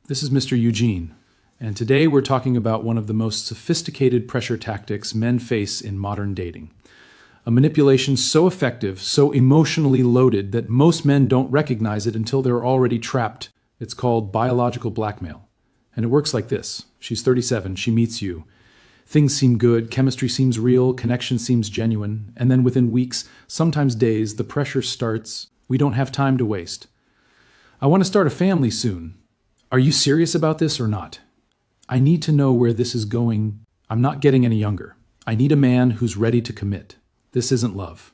This is Mr. Eugene, and today we're talking about one of the most sophisticated pressure tactics men face in modern dating. A manipulation so effective, so emotionally loaded that most men don't recognize it until they're already trapped. It's called biological blackmail. And it works like this. She's 37, she meets you. Things seem good, chemistry seems real, connection seems genuine, and then within weeks, sometimes days, the pressure starts. We don't have time to waste. I want to start a family soon. Are you serious about this or not? I need to know where this is going. I'm not getting any younger. I need a man who's ready to commit. This isn't love.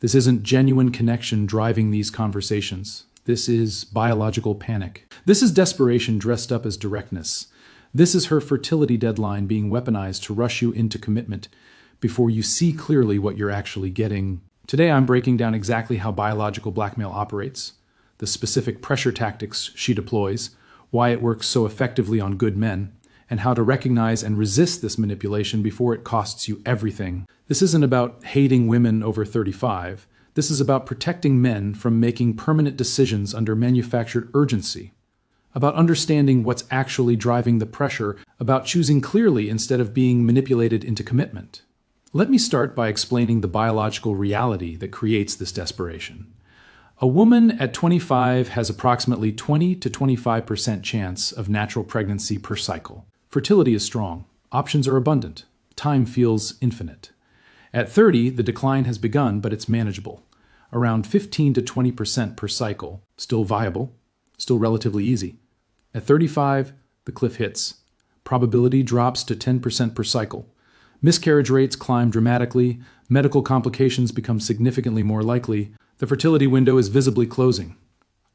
This isn't genuine connection driving these conversations. This is biological panic. This is desperation dressed up as directness. This is her fertility deadline being weaponized to rush you into commitment before you see clearly what you're actually getting. Today I'm breaking down exactly how biological blackmail operates, the specific pressure tactics she deploys, why it works so effectively on good men, and how to recognize and resist this manipulation before it costs you everything. This isn't about hating women over 35. This is about protecting men from making permanent decisions under manufactured urgency, about understanding what's actually driving the pressure, about choosing clearly instead of being manipulated into commitment. Let me start by explaining the biological reality that creates this desperation. A woman at 25 has approximately 20 to 25% chance of natural pregnancy per cycle. Fertility is strong. Options are abundant. Time feels infinite. At 30, the decline has begun, but it's manageable. Around 15 to 20% per cycle. Still viable. Still relatively easy. At 35, the cliff hits. Probability drops to 10% per cycle. Miscarriage rates climb dramatically. Medical complications become significantly more likely. The fertility window is visibly closing.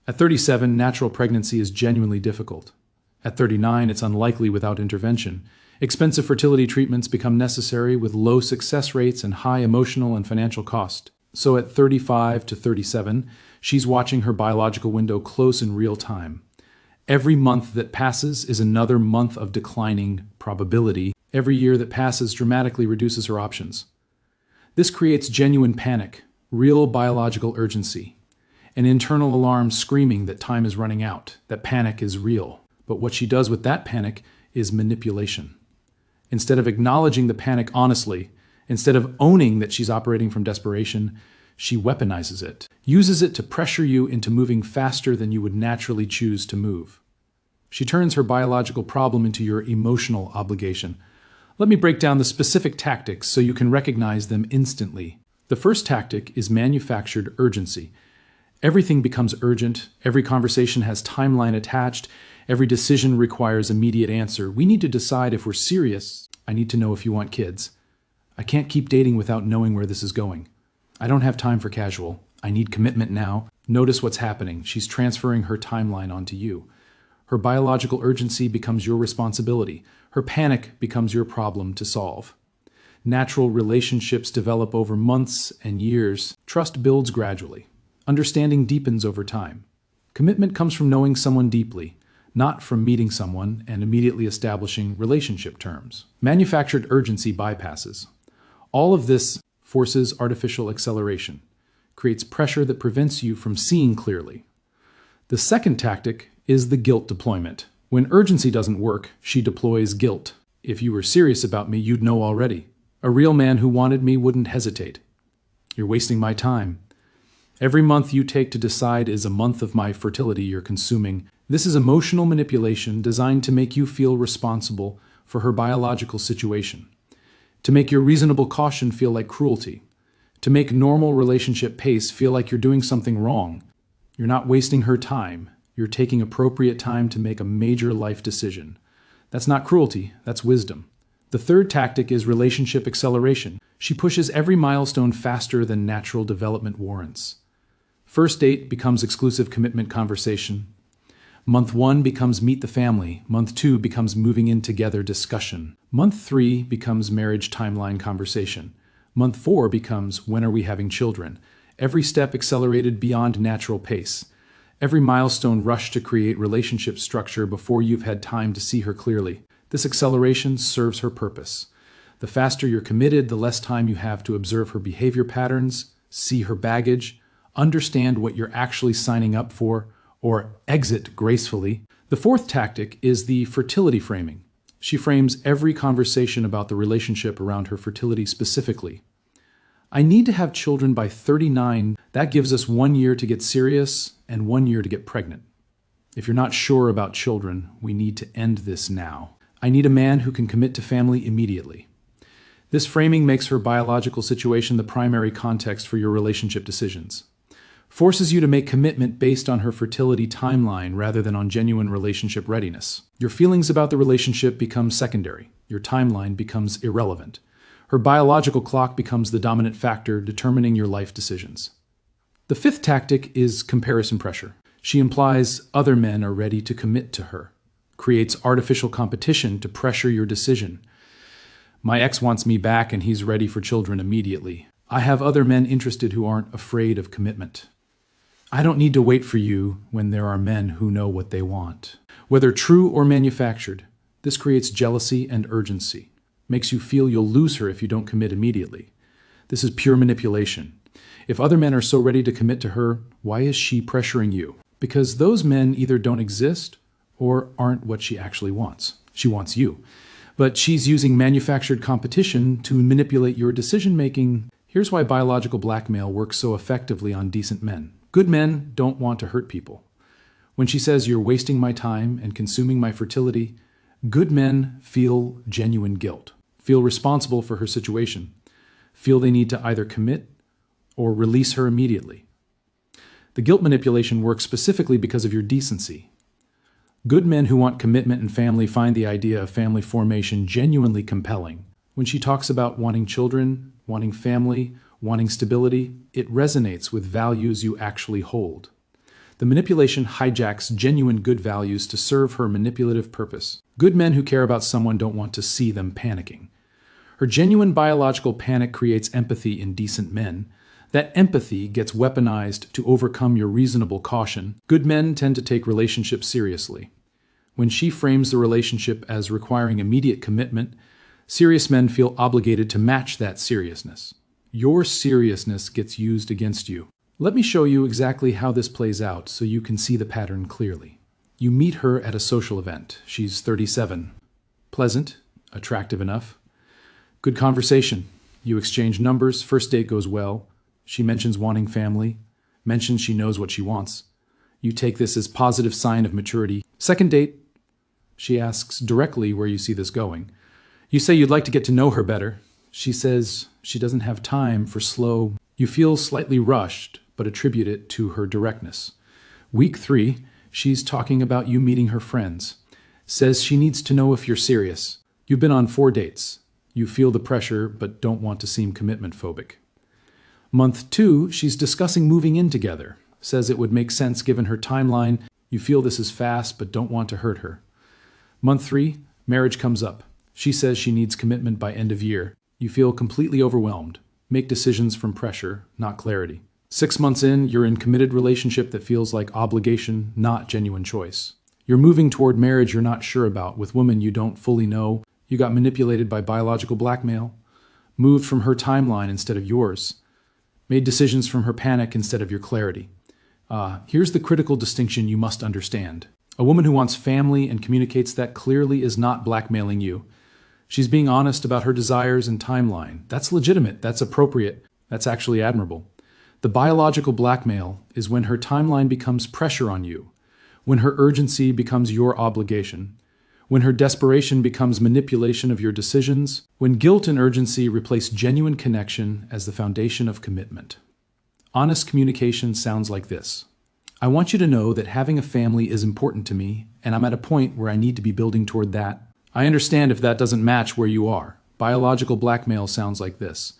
At 37, natural pregnancy is genuinely difficult. At 39, it's unlikely without intervention. Expensive fertility treatments become necessary with low success rates and high emotional and financial cost. So at 35 to 37, she's watching her biological window close in real time. Every month that passes is another month of declining probability. Every year that passes dramatically reduces her options. This creates genuine panic, real biological urgency, an internal alarm screaming that time is running out, that panic is real. But what she does with that panic is manipulation. Instead of acknowledging the panic honestly, instead of owning that she's operating from desperation, she weaponizes it, uses it to pressure you into moving faster than you would naturally choose to move. She turns her biological problem into your emotional obligation. Let me break down the specific tactics so you can recognize them instantly. The first tactic is manufactured urgency. Everything becomes urgent, every conversation has timeline attached, every decision requires immediate answer. We need to decide if we're serious. I need to know if you want kids. I can't keep dating without knowing where this is going. I don't have time for casual. I need commitment now. Notice what's happening. She's transferring her timeline onto you. Her biological urgency becomes your responsibility. Her panic becomes your problem to solve. Natural relationships develop over months and years. Trust builds gradually. Understanding deepens over time. Commitment comes from knowing someone deeply, not from meeting someone and immediately establishing relationship terms. Manufactured urgency bypasses. All of this forces artificial acceleration, creates pressure that prevents you from seeing clearly. The second tactic is the guilt deployment. When urgency doesn't work, she deploys guilt. If you were serious about me, you'd know already. A real man who wanted me wouldn't hesitate. You're wasting my time. Every month you take to decide is a month of my fertility you're consuming. This is emotional manipulation designed to make you feel responsible for her biological situation, to make your reasonable caution feel like cruelty, to make normal relationship pace feel like you're doing something wrong. You're not wasting her time. You're taking appropriate time to make a major life decision. That's not cruelty, that's wisdom. The third tactic is relationship acceleration. She pushes every milestone faster than natural development warrants. First date becomes exclusive commitment conversation. Month 1 becomes meet the family. Month 2 becomes moving in together discussion. Month 3 becomes marriage timeline conversation. Month 4 becomes when are we having children? Every step accelerated beyond natural pace. Every milestone rushed to create relationship structure before you've had time to see her clearly. This acceleration serves her purpose. The faster you're committed, the less time you have to observe her behavior patterns, see her baggage, understand what you're actually signing up for, or exit gracefully. The fourth tactic is the fertility framing. She frames every conversation about the relationship around her fertility specifically. I need to have children by 39. That gives us 1 year to get serious and 1 year to get pregnant. If you're not sure about children, we need to end this now. I need a man who can commit to family immediately. This framing makes her biological situation the primary context for your relationship decisions. Forces you to make commitment based on her fertility timeline rather than on genuine relationship readiness. Your feelings about the relationship become secondary. Your timeline becomes irrelevant. Her biological clock becomes the dominant factor determining your life decisions. The fifth tactic is comparison pressure. She implies other men are ready to commit to her, creates artificial competition to pressure your decision. My ex wants me back and he's ready for children immediately. I have other men interested who aren't afraid of commitment. I don't need to wait for you when there are men who know what they want. Whether true or manufactured, this creates jealousy and urgency. Makes you feel you'll lose her if you don't commit immediately. This is pure manipulation. If other men are so ready to commit to her, why is she pressuring you? Because those men either don't exist or aren't what she actually wants. She wants you. But she's using manufactured competition to manipulate your decision-making. Here's why biological blackmail works so effectively on decent men. Good men don't want to hurt people. When she says you're wasting my time and consuming my fertility, good men feel genuine guilt, feel responsible for her situation, feel they need to either commit or release her immediately. The guilt manipulation works specifically because of your decency. Good men who want commitment and family find the idea of family formation genuinely compelling. When she talks about wanting children, wanting family, wanting stability, it resonates with values you actually hold. The manipulation hijacks genuine good values to serve her manipulative purpose. Good men who care about someone don't want to see them panicking. Her genuine biological panic creates empathy in decent men. That empathy gets weaponized to overcome your reasonable caution. Good men tend to take relationships seriously. When she frames the relationship as requiring immediate commitment, serious men feel obligated to match that seriousness. Your seriousness gets used against you. Let me show you exactly how this plays out so you can see the pattern clearly. You meet her at a social event. She's 37. Pleasant, attractive enough. Good conversation. You exchange numbers, first date goes well. She mentions wanting family, mentions she knows what she wants. You take this as positive sign of maturity. Second date, she asks directly where you see this going. You say you'd like to get to know her better. She says she doesn't have time for slow. You feel slightly rushed, but attribute it to her directness. Week 3, she's talking about you meeting her friends. Says she needs to know if you're serious. You've been on 4 dates. You feel the pressure, but don't want to seem commitment phobic. Month 2, she's discussing moving in together. Says it would make sense given her timeline. You feel this is fast, but don't want to hurt her. Month 3, marriage comes up. She says she needs commitment by end of year. You feel completely overwhelmed. Make decisions from pressure, not clarity. 6 months in, you're in a committed relationship that feels like obligation, not genuine choice. You're moving toward marriage you're not sure about with women you don't fully know. You got manipulated by biological blackmail. Moved from her timeline instead of yours. Made decisions from her panic instead of your clarity. Here's the critical distinction you must understand. A woman who wants family and communicates that clearly is not blackmailing you. She's being honest about her desires and timeline. That's legitimate. That's appropriate. That's actually admirable. The biological blackmail is when her timeline becomes pressure on you, when her urgency becomes your obligation, when her desperation becomes manipulation of your decisions, when guilt and urgency replace genuine connection as the foundation of commitment. Honest communication sounds like this. I want you to know that having a family is important to me, and I'm at a point where I need to be building toward that. I understand if that doesn't match where you are. Biological blackmail sounds like this.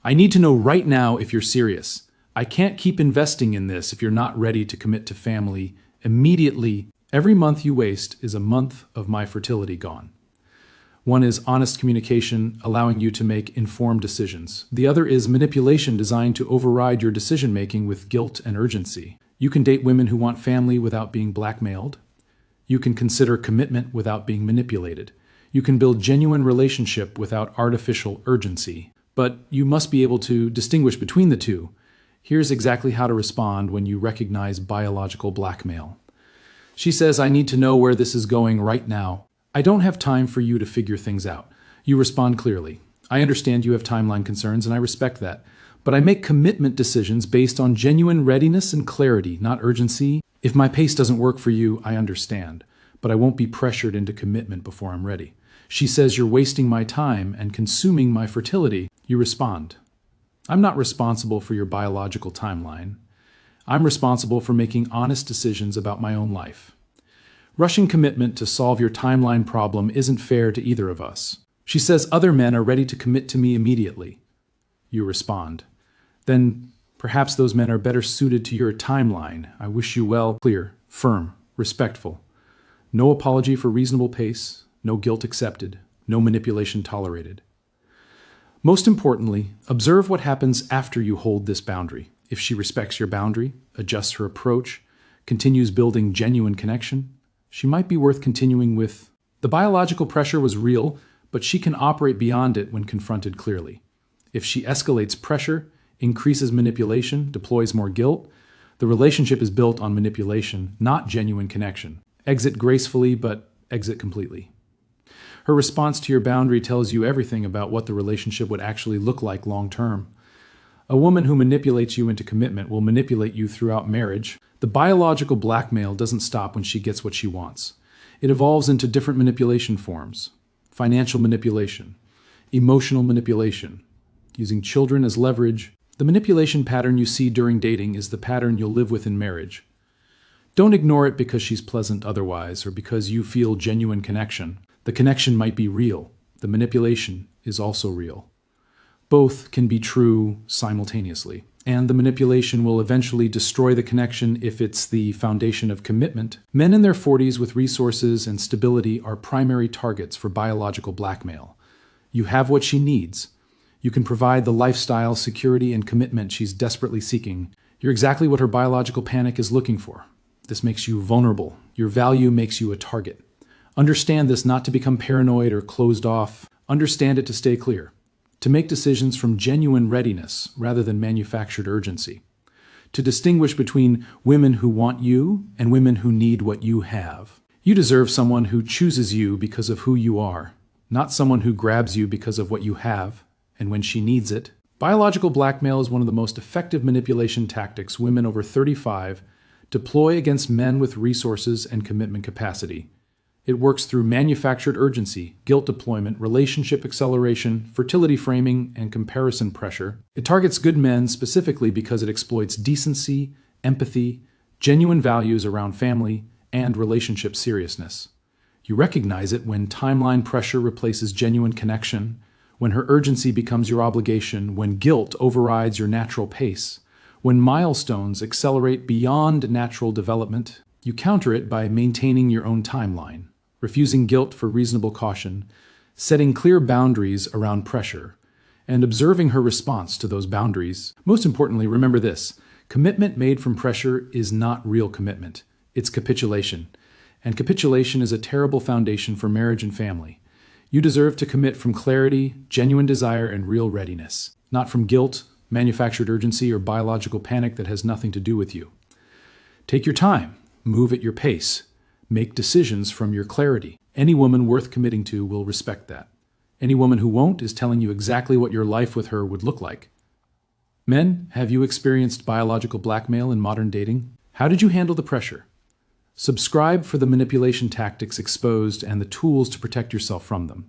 I need to know right now if you're serious. I can't keep investing in this if you're not ready to commit to family immediately. Every month you waste is a month of my fertility gone. One is honest communication, allowing you to make informed decisions. The other is manipulation designed to override your decision-making with guilt and urgency. You can date women who want family without being blackmailed. You can consider commitment without being manipulated. You can build genuine relationship without artificial urgency. But you must be able to distinguish between the two. Here's exactly how to respond when you recognize biological blackmail. She says, "I need to know where this is going right now. I don't have time for you to figure things out." You respond clearly. "I understand you have timeline concerns, and I respect that. But I make commitment decisions based on genuine readiness and clarity, not urgency. If my pace doesn't work for you, I understand. But I won't be pressured into commitment before I'm ready." She says, "You're wasting my time and consuming my fertility." You respond, "I'm not responsible for your biological timeline. I'm responsible for making honest decisions about my own life. Rushing commitment to solve your timeline problem isn't fair to either of us." She says, "Other men are ready to commit to me immediately." You respond, "Then perhaps those men are better suited to your timeline. I wish you well." Clear, firm, respectful. No apology for reasonable pace, no guilt accepted, no manipulation tolerated. Most importantly, observe what happens after you hold this boundary. If she respects your boundary, adjusts her approach, continues building genuine connection, she might be worth continuing with. The biological pressure was real, but she can operate beyond it when confronted clearly. If she escalates pressure, increases manipulation, deploys more guilt, the relationship is built on manipulation, not genuine connection. Exit gracefully, but exit completely. Her response to your boundary tells you everything about what the relationship would actually look like long term. A woman who manipulates you into commitment will manipulate you throughout marriage. The biological blackmail doesn't stop when she gets what she wants. It evolves into different manipulation forms: financial manipulation, emotional manipulation, using children as leverage. The manipulation pattern you see during dating is the pattern you'll live with in marriage. Don't ignore it because she's pleasant otherwise or because you feel genuine connection. The connection might be real. The manipulation is also real. Both can be true simultaneously, and the manipulation will eventually destroy the connection if it's the foundation of commitment. Men in their 40s with resources and stability are primary targets for biological blackmail. You have what she needs. You can provide the lifestyle, security, and commitment she's desperately seeking. You're exactly what her biological panic is looking for. This makes you vulnerable. Your value makes you a target. Understand this not to become paranoid or closed off. Understand it to stay clear. To make decisions from genuine readiness rather than manufactured urgency. To distinguish between women who want you and women who need what you have. You deserve someone who chooses you because of who you are, not someone who grabs you because of what you have and when she needs it. Biological blackmail is one of the most effective manipulation tactics women over 35 deploy against men with resources and commitment capacity. It works through manufactured urgency, guilt deployment, relationship acceleration, fertility framing, and comparison pressure. It targets good men specifically because it exploits decency, empathy, genuine values around family, and relationship seriousness. You recognize it when timeline pressure replaces genuine connection, when her urgency becomes your obligation, when guilt overrides your natural pace, when milestones accelerate beyond natural development. You counter it by maintaining your own timeline, refusing guilt for reasonable caution, setting clear boundaries around pressure, and observing her response to those boundaries. Most importantly, remember this: commitment made from pressure is not real commitment. It's capitulation. And capitulation is a terrible foundation for marriage and family. You deserve to commit from clarity, genuine desire, and real readiness, not from guilt, manufactured urgency, or biological panic that has nothing to do with you. Take your time. Move at your pace. Make decisions from your clarity. Any woman worth committing to will respect that. Any woman who won't is telling you exactly what your life with her would look like. Men, have you experienced biological blackmail in modern dating? How did you handle the pressure? Subscribe for the manipulation tactics exposed and the tools to protect yourself from them.